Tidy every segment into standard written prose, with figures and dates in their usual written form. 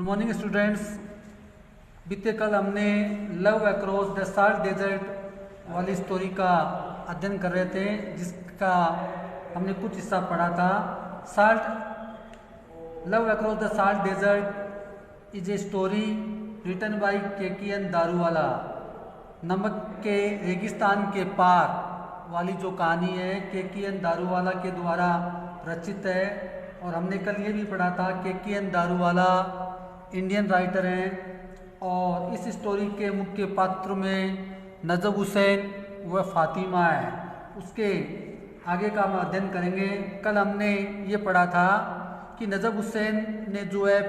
Good morning students. बीते कल हमने love across the salt desert वाली स्टोरी का अध्ययन कर रहे थे, जिसका हमने कुछ हिस्सा पढ़ा था। Love across the salt desert is a story written by K N. Daruwalla. नमक के रेगिस्तान के पार वाली जो कहानी है के.एन. दारूवाला के द्वारा रचित है। और हमने कल ये भी पढ़ा था के.एन. दारूवाला इंडियन राइटर हैं और इस स्टोरी के मुख्य पात्र में नजब हुसैन व फातिमा है। उसके आगे का हम अध्ययन करेंगे। कल हमने ये पढ़ा था कि नजब हुसैन ने जो है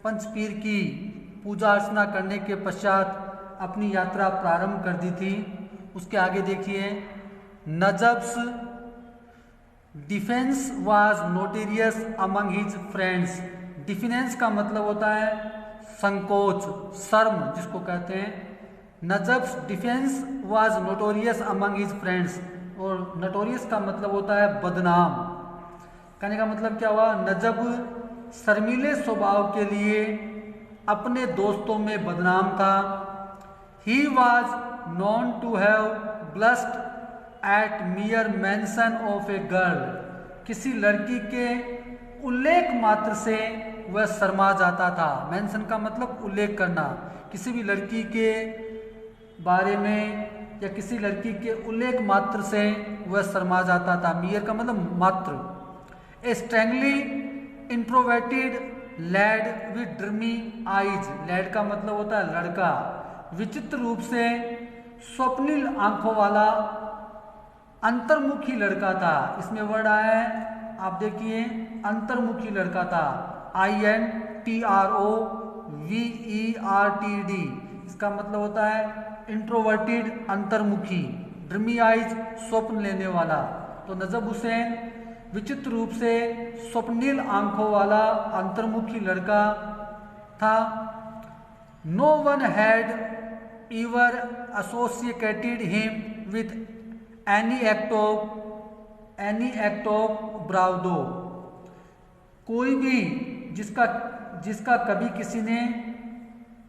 पंचपीर की पूजा अर्चना करने के पश्चात अपनी यात्रा प्रारंभ कर दी थी। उसके आगे देखिए, Najab's diffidence was notorious among his friends. Diffidence का मतलब होता है संकोच, शर्म जिसको कहते हैं। Najab's diffidence was notorious among his friends, और नोटोरियस का मतलब होता है बदनाम। कहने का मतलब क्या हुआ, नजब शर्मीले स्वभाव के लिए अपने दोस्तों में बदनाम था। He was known to have blushed at mere mention of a girl. किसी लड़की के उल्लेख मात्र से वह शर्मा जाता था। मेंशन का मतलब उल्लेख करना, किसी भी लड़की के बारे में या किसी लड़की के उल्लेख मात्र से वह शर्मा जाता था। मियर का मतलब मात्र। A strangely introverted lad with dreamy eyes. Lad का मतलब होता है लड़का। विचित्र रूप से स्वप्निल आंखों वाला अंतर्मुखी लड़का था। इसमें वर्ड आया है, आप देखिए, अंतर्मुखी लड़का था। INTROVERTD। इसका मतलब होता है इंट्रोवर्टेड, अंतर्मुखी। ड्रीमी आइज, स्वप्न लेने वाला। तो नजब हुसैन विचित्र रूप से स्वप्निल आंखों वाला अंतर्मुखी लड़का था। No one had ever associated him with any act of bravado। कोई भी जिसका कभी किसी ने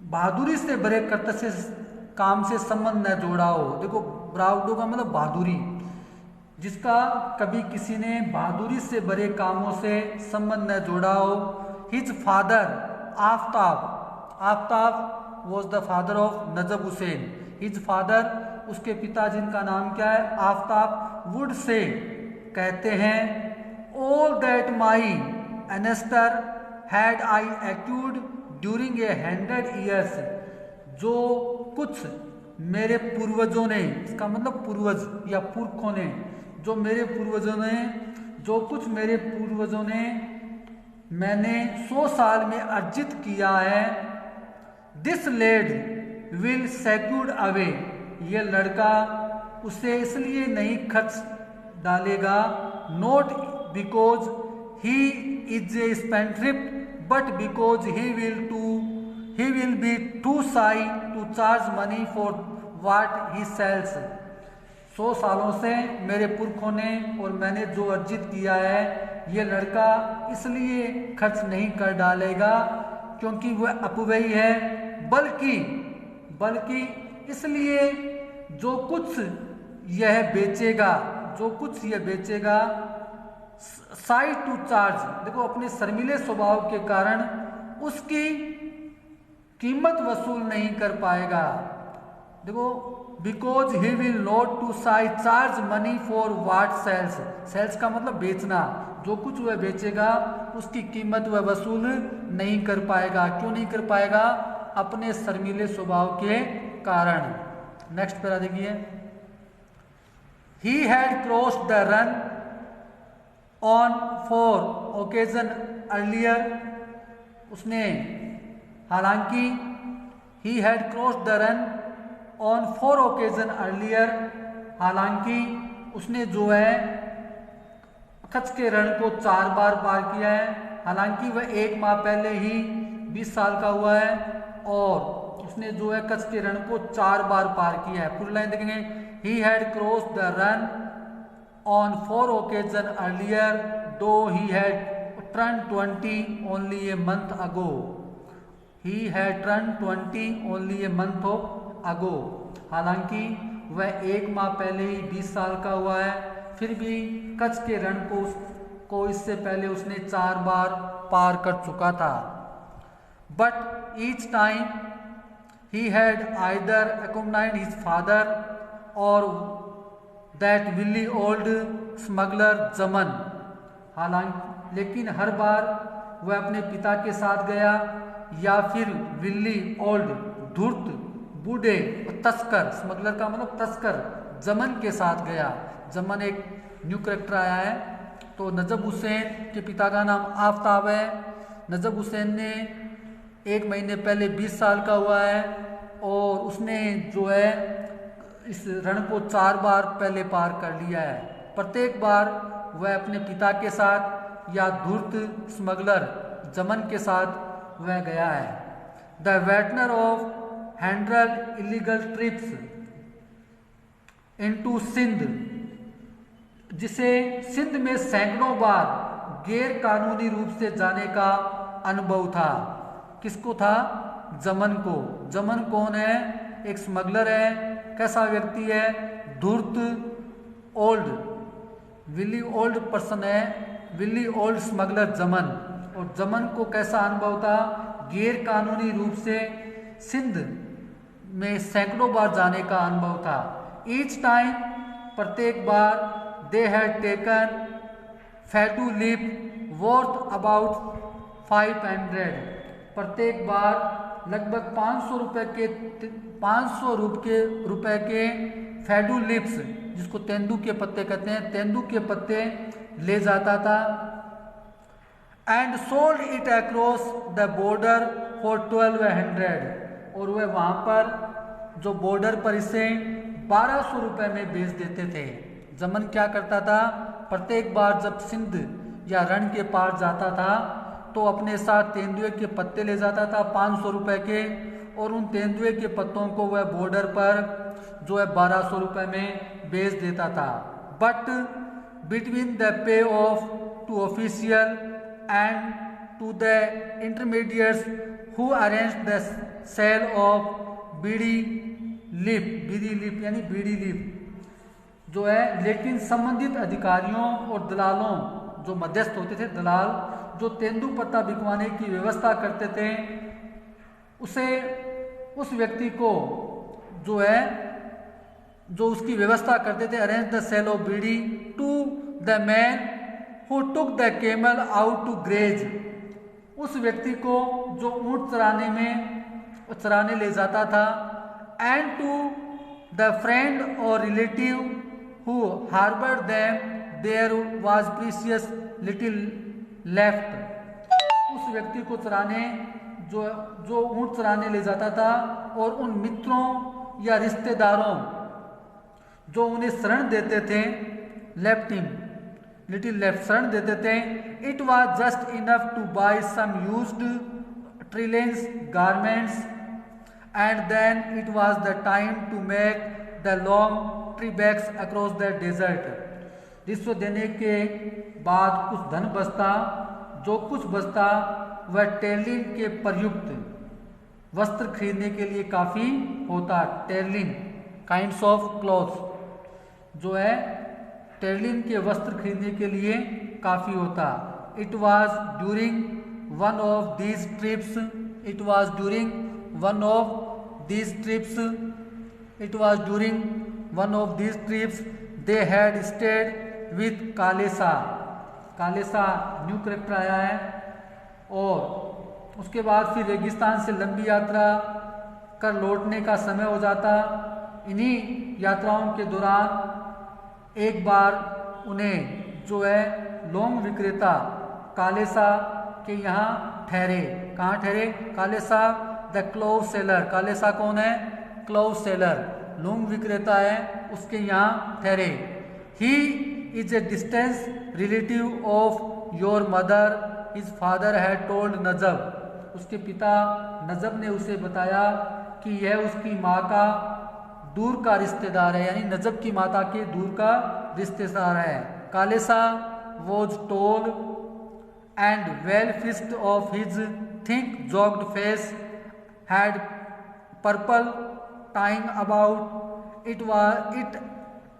बहादुरी से भरे कर्तव्य से काम से संबंध न जोड़ा हो। देखो, ब्रावडो का मतलब बहादुरी। जिसका कभी किसी ने बहादुरी से भरे कामों से संबंध न जोड़ा हो। His father Aftab was the father of Najab Hussain. His father, उसके पिता जिनका नाम क्या है, आफ्ताब, वुड से कहते हैं, all that my ancestor had I acquired during 100 years। जो कुछ मेरे पूर्वजों ने, इसका मतलब पूर्वज या पुरखों ने, जो कुछ मेरे पूर्वजों ने मैंने 100 साल में अर्जित किया है। This lad will secured away. ये लड़का उसे इसलिए नहीं खर्च डालेगा, not because he is a spendthrift but because he will be too shy to charge money for what he sells. 100 सालों से मेरे पुरखों ने और मैंने जो अर्जित किया है, ये लड़का इसलिए खर्च नहीं कर डालेगा क्योंकि वह अपव्ययी है, बल्कि इसलिए जो कुछ यह बेचेगा साई टू चार्ज। देखो, अपने शर्मीले स्वभाव के कारण उसकी कीमत वसूल नहीं कर पाएगा। देखो, because he will not to sigh charge money for what sells. Sells का मतलब बेचना। जो कुछ वह बेचेगा उसकी कीमत वह वसूल नहीं कर पाएगा। क्यों नहीं कर पाएगा? अपने शर्मीले स्वभाव के कारण। नेक्स्ट पैरा देखिए, ही had crossed the Rann on 4 occasion earlier. उसने हालांकि ही had crossed the Rann on 4 occasion earlier, हालांकि उसने जो है कच्छ के रण को 4 बार पार किया है। हालांकि वह 1 माह पहले ही 20 साल का हुआ है और उसने जो है कच्छ के रण को 4 बार पार किया है। पूरी लाइन देखेंगे, he had crossed the Rann on 4 occasion earlier though he had turned 20 only a month ago. He had turned 20 only a month of ago, हालांकि वह 1 माह पहले ही 20 साल का हुआ है, फिर भी कच्छ के रण को इससे पहले उसने 4 बार पार कर चुका था। But each time he had either accompanied his father और दैट विली ओल्ड स्मगलर जमन, हालांकि लेकिन हर बार वह अपने पिता के साथ गया या फिर विली ओल्ड धूर्त बूढ़े तस्कर, स्मगलर का मतलब तस्कर, जमन के साथ गया। जमन एक न्यू कैरेक्टर आया है। तो नजब हुसैन के पिता का नाम आफ्ताब है। नजब हुसैन ने 1 महीने पहले 20 साल का हुआ है और उसने जो है इस रण को 4 बार पहले पार कर लिया है। प्रत्येक बार वह अपने पिता के साथ या धूर्त स्मगलर जमन के साथ वह गया है। द वेटनर of handful illegal trips into Sindh, जिसे सिंध में सैकड़ों बार गैर कानूनी रूप से जाने का अनुभव था। किसको था? जमन को। जमन कौन है? एक स्मगलर है। कैसा व्यक्ति है? धूर्त ओल्ड, विली ओल्ड पर्सन है, विली ओल्ड स्मगलर जमन। और जमन को कैसा अनुभव था? गैर कानूनी रूप से सिंध में सैकड़ों बार जाने का अनुभव था। ईच टाइम, प्रत्येक बार, दे हैड टेकन फैटू लीप वर्थ अबाउट 500, प्रत्येक बार लगभग 500 रुपए के फैडू लिप्स, जिसको तेंदू के पत्ते कहते हैं, तेंदू के पत्ते ले जाता था। And sold it across the border for 1200, और वह वहाँ पर जो बॉर्डर पर इसे 1200 रुपये में बेच देते थे। जमन क्या करता था? प्रत्येक बार जब सिंध या रण के पार जाता था तो अपने साथ तेंदुए के पत्ते ले जाता था 500 रुपये के, और उन तेंदुए के पत्तों को वह बॉर्डर पर जो है 1200 रुपये में बेच देता था। But between the pay off to official and to the intermediates who arrange the sale of bidi leaf यानी बीड़ी लीफ जो है, लेकिन संबंधित अधिकारियों और दलालों, जो मध्यस्थ होते थे, दलाल जो तेंदू पत्ता बिकवाने की व्यवस्था करते थे, उस व्यक्ति को जो है, जो उसकी व्यवस्था करते थे, arrange the sale of bidi to the man who took the camel out to graze, उस व्यक्ति को जो ऊंट चराने ले जाता था। And to the friend or relative who harboured them there was precious little left, उस व्यक्ति को चराने जो ऊंट चराने ले जाता था और उन मित्रों या रिश्तेदारों जो उन्हें शरण देते थे, लेफ्ट हिम लिटिल लेफ्ट, शरण देते थे। It was just enough to buy some used ट्रिलेंस garments and then it was the time to make the long trip back across the desert. रिश्वत देने के बाद कुछ धन बचता, जो कुछ बचता वह टेर्लिन के प्रयुक्त वस्त्र खरीदने के लिए काफ़ी होता। टेर्लिन काइंड्स ऑफ क्लॉथ्स जो है, टेर्लिन के वस्त्र खरीदने के लिए काफ़ी होता। It was during one of these trips, it was during one of these trips, it was during one of these trips they had stayed with Kalesa. Kalesa new character आया है। और उसके बाद फिर रेगिस्तान से लंबी यात्रा कर लौटने का समय हो जाता। इन्हीं यात्राओं के दौरान एक बार उन्हें जो है लौंग विक्रेता कालेसा के यहाँ ठहरे। कहाँ ठहरे? कालेसा द क्लोव सेलर। कालेसा कौन है? क्लोव सेलर, लौंग विक्रेता है, उसके यहाँ ठहरे। He is a distance relative of your mother, his father had told Najab. उसके पिता नजब ने उसे बताया कि यह उसकी माँ का दूर का रिश्तेदार है, यानी नजब की माता के दूर का रिश्तेदार है। Kalesa was tall and well fixed of his thick jowled face had purple tying about it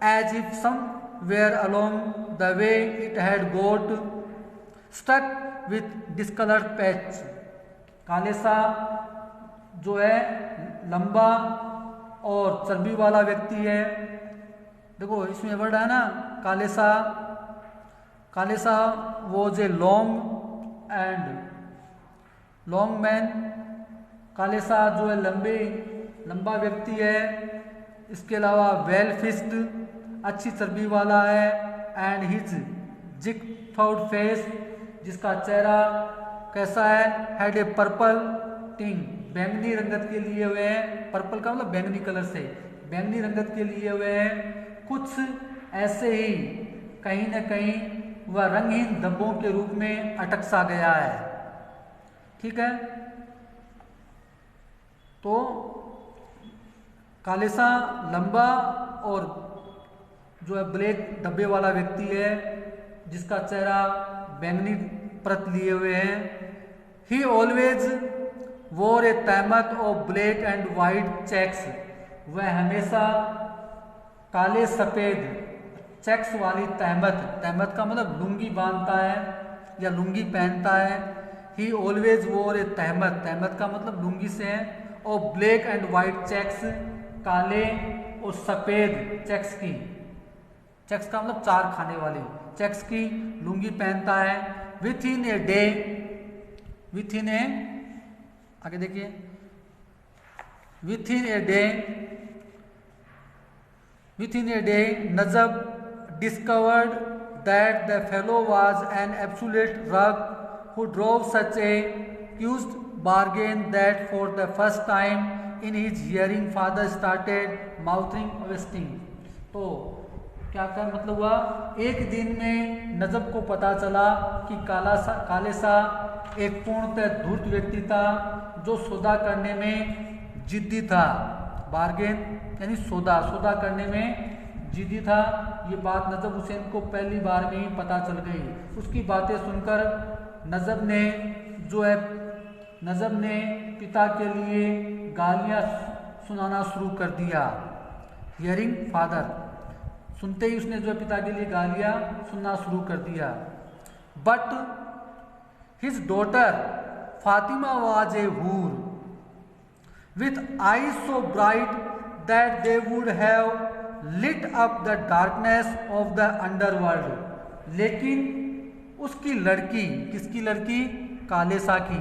as if somewhere along the way it had got stuck with discolored patch। काले सा जो है लंबा और चर्बी वाला व्यक्ति है, देखो इसमें वर्ड है ना काले सा was a long and long man. काले सा जो है लंबा व्यक्ति है, इसके अलावा वेल फिस्ड अच्छी चर्बी वाला है, एंड हिज जिग फाउड फेस जिसका चेहरा कैसा है, हैड ए पर्पल टिंग बैंगनी रंगत के लिए हुए हैं, पर्पल का मतलब बैंगनी कलर से, बैंगनी रंगत के लिए हुए हैं। कुछ ऐसे ही कहीं न कहीं वह रंगहीन धब्बों के रूप में अटक सा गया है। ठीक है, तो काले सा लंबा और जो है ब्लैक धब्बे वाला व्यक्ति है जिसका चेहरा बैंगनी परत लिए हुए हैं। He always wore a tehmat of black and white checks, वह हमेशा काले सफ़ेद चेक्स वाली तहमत का मतलब लुंगी बांधता है या लुंगी पहनता है। ही ऑलवेज वोर ए तहमत का मतलब लुंगी से है, और ब्लैक एंड वाइट चेक्स काले और सफ़ेद चेक्स का मतलब चार खाने वाली चेक्स की लुंगी पहनता है। विथ इन ए आगे देखिए, within a day Najab discovered that the fellow was an absolute rug who drove such a used bargain that for the first time in his hearing father started mouthing wasting। तो क्या मतलब हुआ, एक दिन में नजब को पता चला कि काले सा एक पूर्णतः धूर्त व्यक्ति था जो सौदा करने में जिद्दी था। बार्गेन यानी सौदा करने में जिद्दी था। ये बात नजब हुसैन को पहली बार में ही पता चल गई। उसकी बातें सुनकर नजब ने पिता के लिए गालियां सुनाना शुरू कर दिया। हियरिंग फादर, सुनते ही उसने जो है पिता के लिए गालियां सुनना शुरू कर दिया। But his daughter Fatima was a hoor with eyes so bright that they would have lit up the darkness of the underworld. लेकिन उसकी लड़की, किसकी लड़की, काले सा की।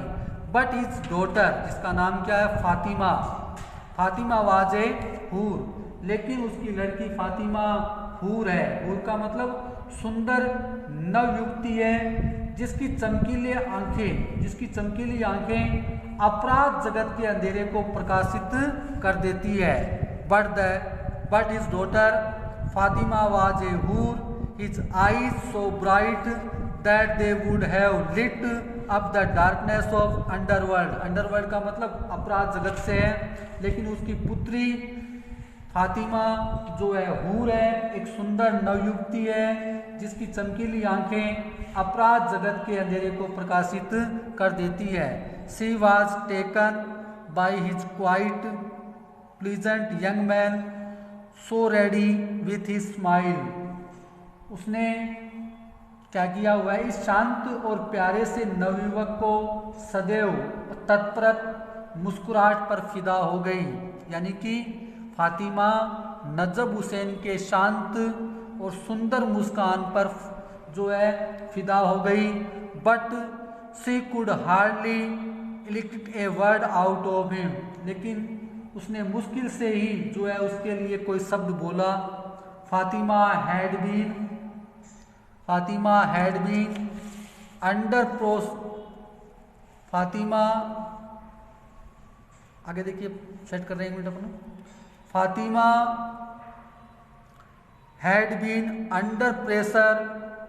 बट हिज डॉटर, जिसका नाम क्या है, फातिमा वाज ए हूर, लेकिन उसकी लड़की फातिमा हूर है। हूर का मतलब सुंदर नवयुक्ति है जिसकी चमकीली आंखें अपराध जगत के अंधेरे को प्रकाशित कर देती है। But his daughter Fatima was a houri, his eyes so bright that they would have lit up the darkness of underworld का मतलब अपराध जगत से है। लेकिन उसकी पुत्री फातिमा जो है हूर है, एक सुंदर नवयुक्ति है जिसकी चमकीली आंखें अपराध जगत के अंधेरे को प्रकाशित कर देती है। She was taken by his quiet pleasant young man so ready with his smile. उसने क्या किया हुआ है, इस शांत और प्यारे से नवयुवक को सदैव तत्पर मुस्कुराहट पर फिदा हो गई। यानी कि फातिमा नजब हुसैन के शांत और सुंदर मुस्कान पर जो है फिदा हो गई। But she could hardly elicit a word out of him, लेकिन उसने मुश्किल से ही जो है उसके लिए कोई शब्द बोला। फातिमा हैड बीन अंडर प्रोस, फातिमा आगे देखिए, सेट कर रहे हैं एक मिनट अपना। Fatima had been under pressure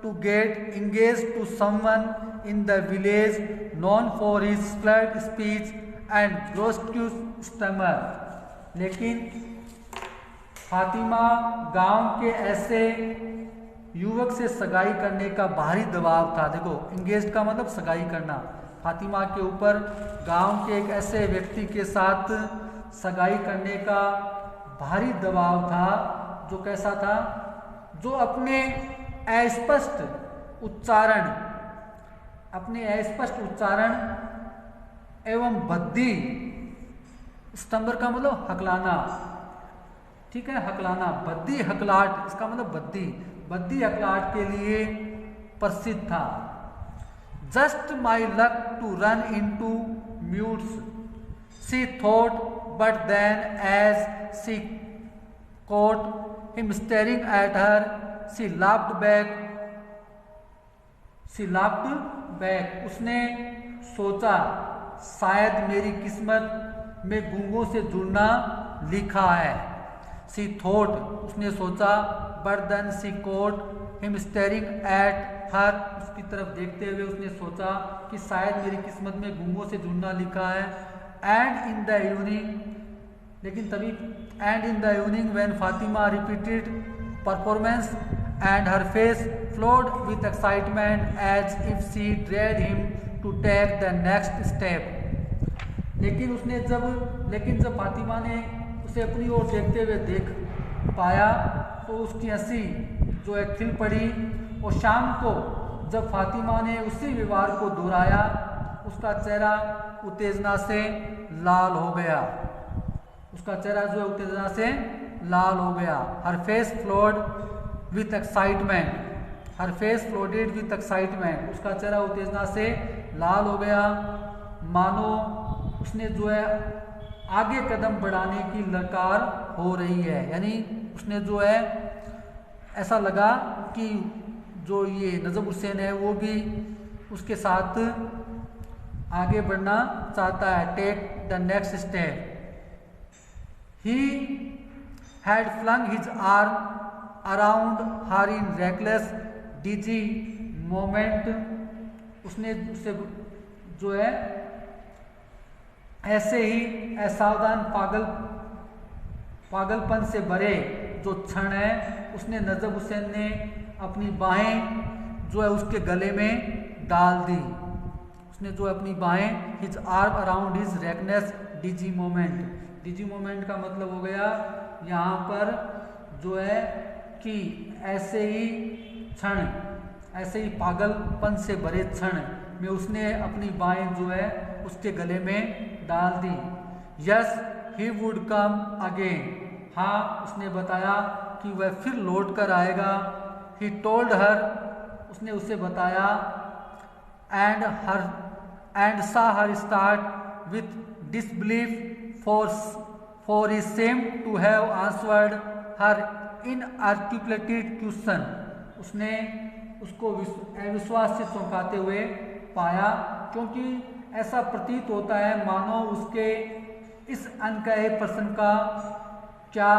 to get engaged to someone in the village known for his slurred speech and grotesque stammer। लेकिन फातिमा गांव के ऐसे युवक से सगाई करने का भारी दबाव था। देखो, इंगेज का मतलब सगाई करना, फातिमा के ऊपर गांव के एक ऐसे व्यक्ति के साथ सगाई करने का भारी दबाव था, जो कैसा था, जो अपने अस्पष्ट उच्चारण एवं बद्दी, स्तंभर का मतलब हकलाना, ठीक है, हकलाना, बद्दी हकलाहट, इसका मतलब बद्दी हकलाहट के लिए प्रसिद्ध था। Just my luck to run into mutes she thought, but then as she caught him staring at her, she laughed back. उसने सोचा शायद मेरी किस्मत में गूंगों से जुड़ना लिखा है। She thought, उसने सोचा, but then she caught him staring at her, उसकी तरफ देखते हुए उसने सोचा कि शायद मेरी किस्मत में गूंगों से जुड़ना लिखा है। And in the evening when Fatima repeated performance and her face flowed with excitement as if she dared him to take the next step. लेकिन जब फातिमा ने उसे अपनी ओर देखते हुए देख पाया तो उसकी हंसी जो है खिल पड़ी, और शाम को जब फातिमा ने उसी व्यवहार को दोहराया उसका चेहरा उत्तेजना से लाल हो गया। उसका चेहरा जो है उत्तेजना से लाल हो गया। हर फेस फ्लोडेड विथ एक्साइटमेंट, उसका चेहरा उत्तेजना से लाल हो गया, मानो उसने जो है आगे कदम बढ़ाने की ललकार हो रही है। यानी उसने जो है ऐसा लगा कि जो ये नजब हुसैन है वो भी उसके साथ आगे बढ़ना चाहता है, take the next step. He had flung his arm around her in reckless, dizzy moment. उसने उसे जो है ऐसे ही असावधान पागलपन से भरे जो क्षण है, उसने नजब हुसैन ने अपनी बाहें जो है उसके गले में डाल दी। उसने जो अपनी बाहें, हिज आर्म अराउंड हिज रेकनेस डिजी मोमेंट का मतलब हो गया यहाँ पर जो है कि ऐसे ही पागलपन से भरे क्षण में उसने अपनी बाहें जो है उसके गले में डाल दी। Yes he would come again, हाँ उसने बताया कि वह फिर लौट कर आएगा। ही टोल्ड हर, उसने उसे बताया, and saw her start with disbelief for he seemed to have answered her inarticulated question. उसने उसको अविश्वास से चौंकाते हुए पाया, क्योंकि ऐसा प्रतीत होता है मानो उसके इस अनकहे प्रश्न का क्या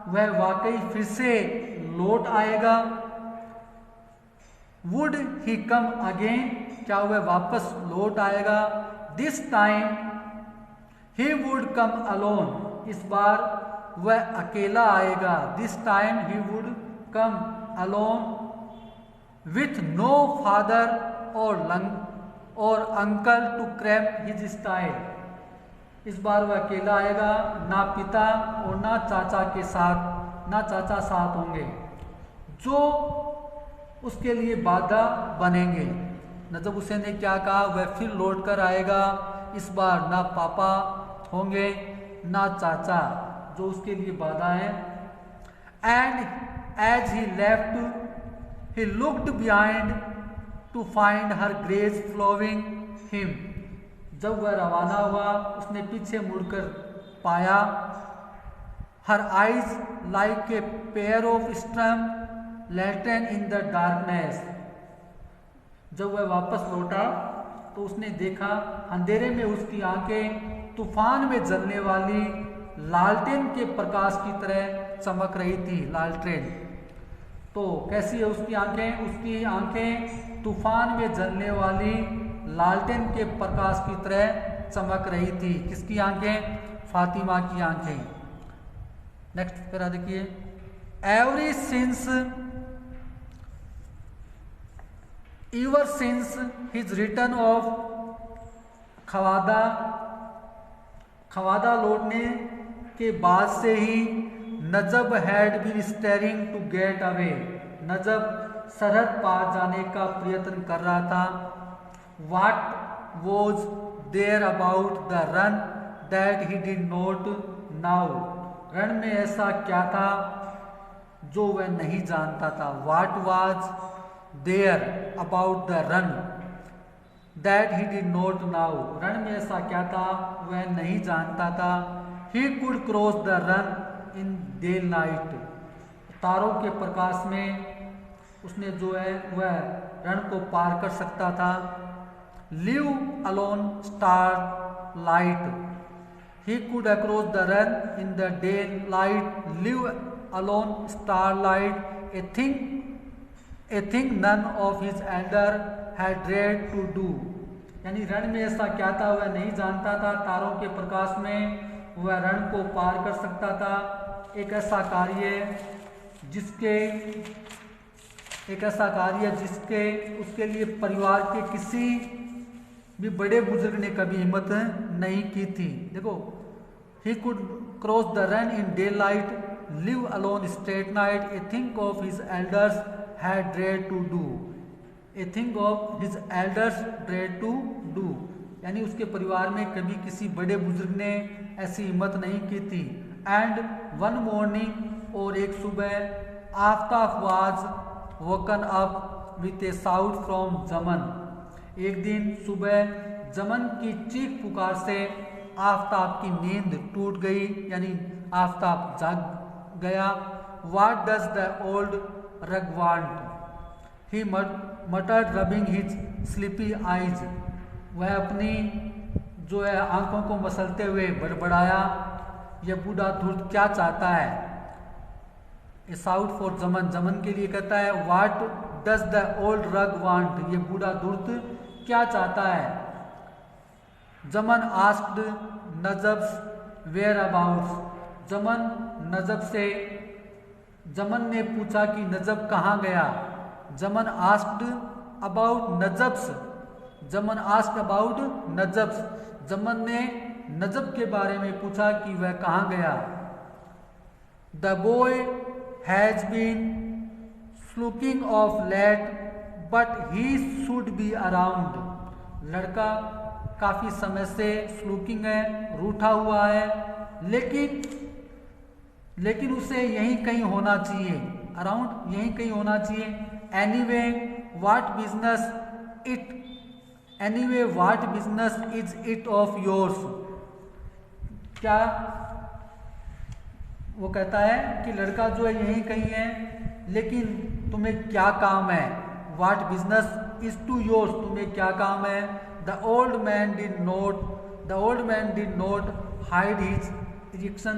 वह वाकई फिर से लौट आएगा। वुड ही कम अगेन, क्या वह वापस लौट आएगा। This time he would come alone, इस बार वह अकेला आएगा। This time he would come alone with no father or uncle to cramp his style, इस बार वह अकेला आएगा, ना पिता और ना चाचा साथ होंगे जो उसके लिए बाधा बनेंगे। नजब हुसैन ने क्या कहा, वह फिर लौट कर आएगा, इस बार ना पापा होंगे ना चाचा जो उसके लिए बाधा है। And as he left he looked behind to find her gaze following him, जब वह रवाना हुआ उसने पीछे मुड़कर पाया, her eyes like a pair of storm lantern in the darkness, जब वह वापस लौटा तो उसने देखा अंधेरे में उसकी आंखें तूफान में जलने वाली लालटेन के प्रकाश की तरह चमक रही थी। लालटेन तो कैसी है उसकी आंखें? उसकी आंखें तूफान में जलने वाली लालटेन के प्रकाश की तरह चमक रही थी। किसकी आंखें? फातिमा की आंखें। नेक्स्ट पैरा देखिए, every since ever since his return of Khawada Khawada लौटने के बाद से ही Najab had been straining to get away, Najab सरहद पार जाने का प्रयत्न कर रहा था। What was there about the run that he did not know, run में ऐसा क्या था जो वह नहीं जानता था। What was there about the run that he did not know, run में ऐसा क्या था वह नहीं जानता था। ही could cross the Rann in day night, तारों के प्रकाश में उसने जो है वह रन को पार कर सकता था। Leave alone star light, he could across the Rann in the day light, leave alone star light, a thing none of his elder had dared to do, यानी रण में ऐसा क्या था वह नहीं जानता था, तारों के प्रकाश में वह रण को पार कर सकता था। एक ऐसा कार्य जिसके उसके लिए परिवार के किसी भी बड़े बुजुर्ग ने कभी हिम्मत नहीं की थी। देखो, he could cross the Rann in day light, leave alone straight night, a think of his elders had dared to do, a thing of his elders dared to do, यानी उसके परिवार में कभी किसी बड़े बुजुर्ग ने ऐसी हिम्मत नहीं की थी। एंड वन मॉर्निंग, और एक सुबह, Aftab was woken up with a shout from Jaman, एक दिन सुबह जमन की चीख पुकार से आफ्ताब की नींद टूट गई, यानी आफ्ताब जाग गया। What does the old rug want, he muttered rubbing his sleepy eyes, वह अपनी जो है आंखों को मसलते हुए बड़बड़ाया, यह बूढ़ा धूर्त क्या चाहता है। ए साउट फॉर जमन, जमन के लिए कहता है what does the old rug want, ये बूढ़ा धूर्त क्या चाहता है। जमन आस्क्ड नजब्स वेयर अबाउट्स, जमन ने पूछा कि नजब कहाँ गया। जमन आस्क्ड अबाउट नजब्स, जमन आस्क्ड अबाउट नजब्स, जमन ने नजब के बारे में पूछा कि वह कहाँ गया। The boy has been skulking of late but he should be around, लड़का काफ़ी समय से स्लूकिंग है, रूठा हुआ है, लेकिन उसे यहीं कहीं होना चाहिए, अराउंड यहीं कहीं होना चाहिए। Anyway what business is it of yours, क्या वो कहता है कि लड़का जो है यहीं कहीं है, लेकिन तुम्हें क्या काम है। What business is to yours, तुम्हें क्या काम है। The old man did not hide his irritation,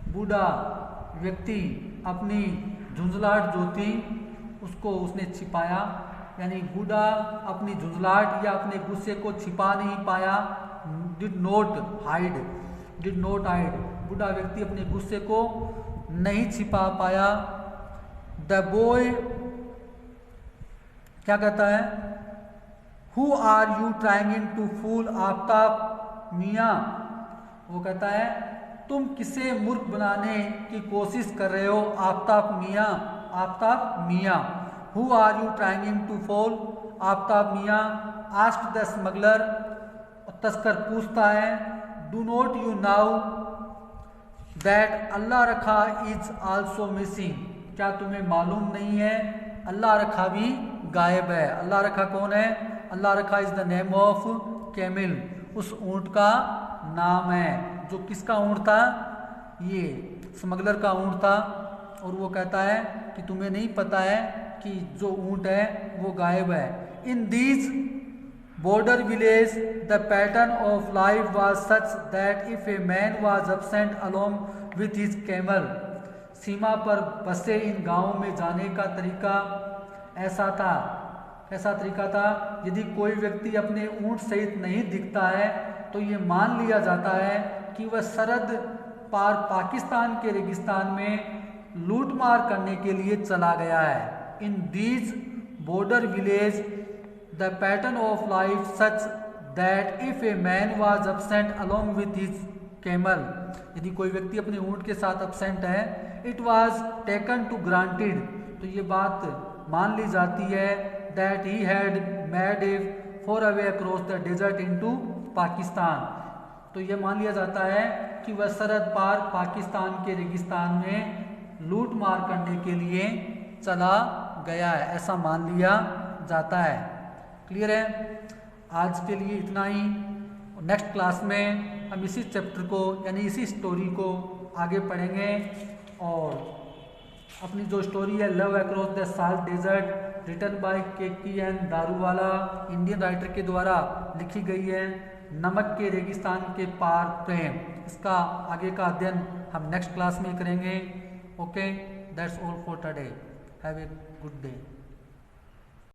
बूढ़ा व्यक्ति अपनी झुंझलाहट जो थी उसको उसने छिपाया, यानी बूढ़ा अपनी झुंझलाहट या अपने गुस्से को छिपा नहीं पाया। डिड नॉट हाइड, बूढ़ा व्यक्ति अपने गुस्से को नहीं छिपा पाया। द बॉय क्या कहता है, who are you trying to fool Aftab मियाँ, वो कहता है तुम किसे मूर्ख बनाने की कोशिश कर रहे हो आफ्ताब मियाँ। Who are you trying to fool Aftab मियाँ, आस्क्ड द स्मगलर, तस्कर पूछता है। Do not you know that Allah Rakha is also missing, क्या तुम्हें मालूम नहीं है अल्लाह रखा भी गायब है। अल्लाह रखा कौन है, अल्लाह Rakha is the name of camel, उस ऊंट का नाम है। जो किसका ऊंट था, ये स्मगलर का ऊंट था। और वो कहता है कि तुम्हें नहीं पता है कि जो ऊंट है वो गायब है। In these border village the pattern of life was such that if a man was absent along with his camel, सीमा पर बसे इन गांवों में जाने का तरीका ऐसा तरीका था, यदि कोई व्यक्ति अपने ऊंट सहित नहीं दिखता है तो ये मान लिया जाता है कि वह सरहद पार पाकिस्तान के रेगिस्तान में लूटमार करने के लिए चला गया है। In these border village the pattern of life such that if a man was absent along with his camel, यदि कोई व्यक्ति अपने ऊंट के साथ एब्सेंट है, it was taken to granted, तो ये बात मान ली जाती है that he had made a foray across the desert into Pakistan, तो ये मान लिया जाता है कि वह सरहद पार पाकिस्तान के रेगिस्तान में लूट मार करने के लिए चला गया है, ऐसा मान लिया जाता है। क्लियर है? आज के लिए इतना ही। नेक्स्ट क्लास में हम इसी चैप्टर को यानी इसी स्टोरी को आगे पढ़ेंगे और अपनी जो स्टोरी है love across the salt desert written by K N. Daruwalla, Indian writer के द्वारा लिखी गई है, नमक के रेगिस्तान के पार प्रेम, इसका आगे का अध्ययन हम नेक्स्ट क्लास में करेंगे। Okay, that's all for today. Have a good day.